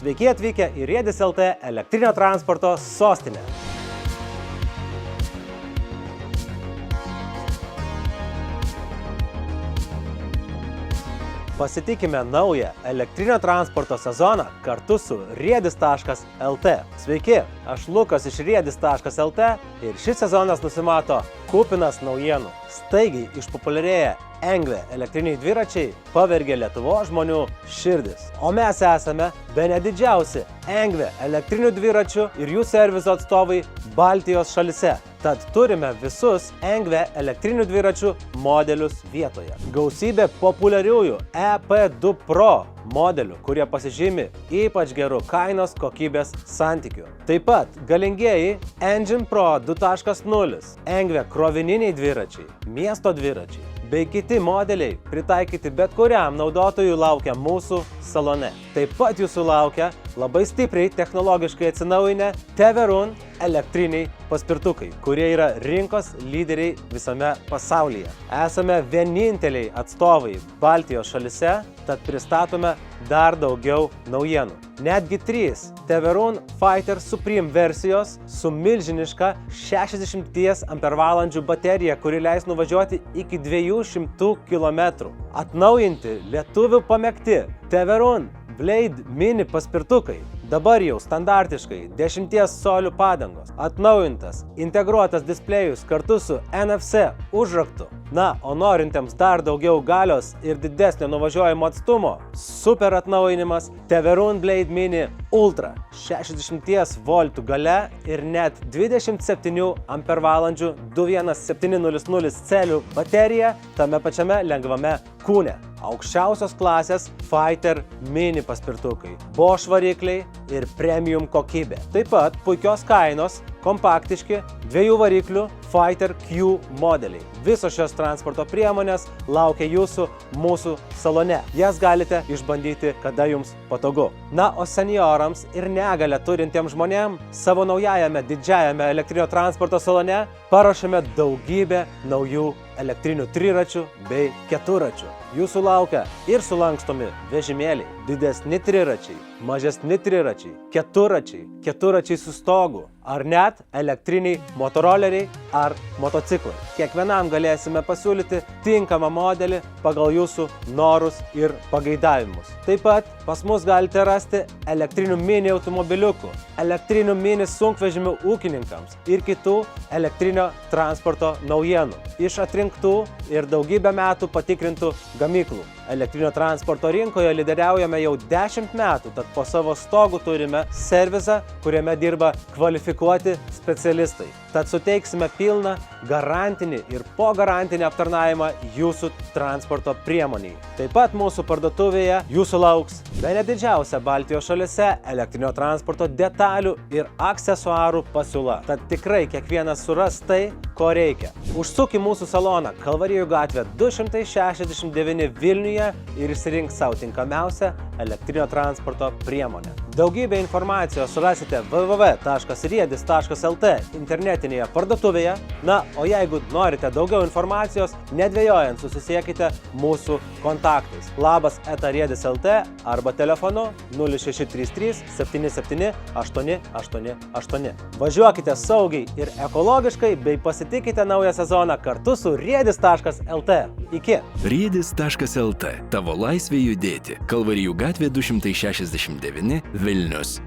Sveiki atvykę į Riedis LT elektrinio transporto sostinę. Pasitikime naują elektrinio transporto sezoną kartu su riedis.lt. Sveiki, aš Lukas iš riedis.lt ir šis sezonas nusimato kupinas naujienų. Staigiai išpopuliarėję Engve elektriniai dviračiai pavergė Lietuvos žmonių širdis. O mes esame bene didžiausi Engve elektrinių dviračių ir jų serviso atstovai Baltijos šalyse. Tad turime visus Engve elektrinių dviračių modelius vietoje. Gausybė populiariųjų EP2 Pro modelių, kurie pasižymi ypač gerų kainos kokybės santykių. Taip pat galingieji Engine Pro 2.0, Engve krovininiai dviračiai, miesto dviračiai bei kiti modeliai pritaikyti bet kuriam naudotojui laukia mūsų salone. Taip pat jūsų laukia labai stipriai technologiškai atsinaujinę Teverun elektriniai paspirtukai, kurie yra rinkos lyderiai visame pasaulyje. Esame vieninteliai atstovai Baltijos šalyse, tad pristatome dar daugiau naujienų. Netgi 3 Teverun Fighter Supreme versijos su milžiniška 60 ampervalandžių baterija, kuri leis nuvažiuoti iki 200 km. Atnaujinti lietuvių pamėgti Teverun Blade Mini paspirtukai. Dabar jau standartiškai 10 colių padangos, atnaujintas, integruotas displejus kartu su NFC užraktu. Na, o norintiems dar daugiau galios ir didesnio nuvažiuojimo atstumo, super atnaujinimas Teverun Blade Mini Ultra 60 V galia ir net 27 ampervalandžių 21700 celių baterija tame pačiame lengvame kūne. Aukščiausios klasės Fighter mini paspirtukai, Bosch varikliai ir premium kokybė. Taip pat puikios kainos, kompaktiški 2 variklių Fighter Q modeliai. Visos šios transporto priemonės laukia jūsų mūsų salone. Jas galite išbandyti, kada jums patogu. Na, o seniorams ir negalią turintiems žmonėms savo naujajame didžiajame elektrinio transporto salone paruošėme daugybę naujų elektrinių triračių bei keturračių. Jūsų laukia ir sulankstomi vežimėliai, didesni triračiai, mažesni triračiai, keturračiai su stogu, ar net elektriniai motoroleriai ar motociklai. Kiekvienam galėsime pasiūlyti tinkamą modelį pagal jūsų norus ir pageidavimus. Taip pat pas mus galite rasti elektrinių mini automobiliukų, elektrinių mini sunkvežimių ūkininkams ir kitų elektrinio transporto naujienų iš atrinktų ir daugybę metų patikrintų gamyklų. Elektrinio transporto rinkoje lyderiaujame jau 10 metų, tad po savo stogu turime servisą, kuriame dirba kvalifikuoti specialistai. Tad suteiksime pilną garantinį ir pogarantinį aptarnavimą jūsų transporto priemoniai. Taip pat mūsų parduotuvėje jūsų lauks bene didžiausia Baltijos šalyse elektrinio transporto detalių ir aksesuarų pasiūla. Tad tikrai kiekvienas suras tai, ko reikia. Užsuk į mūsų saloną Kalvarijų gatvė 269 Vilniuje ir išsirink savo tinkamiausią elektrinio transporto priemonę. Daugybę informacijos surasite www.riedis.lt internetinėje parduotuvėje. Na, o jeigu norite daugiau informacijos, nedvejojant susisiekite mūsų kontaktais labas@riedis.lt arba telefonu 0633 77 888. Važiuokite saugiai ir ekologiškai bei pasitikite naują sezoną kartu su riedis.lt. Iki! Riedis.lt. Tavo laisvė judėti. Kalvarijų gatvė 269 Vilnius.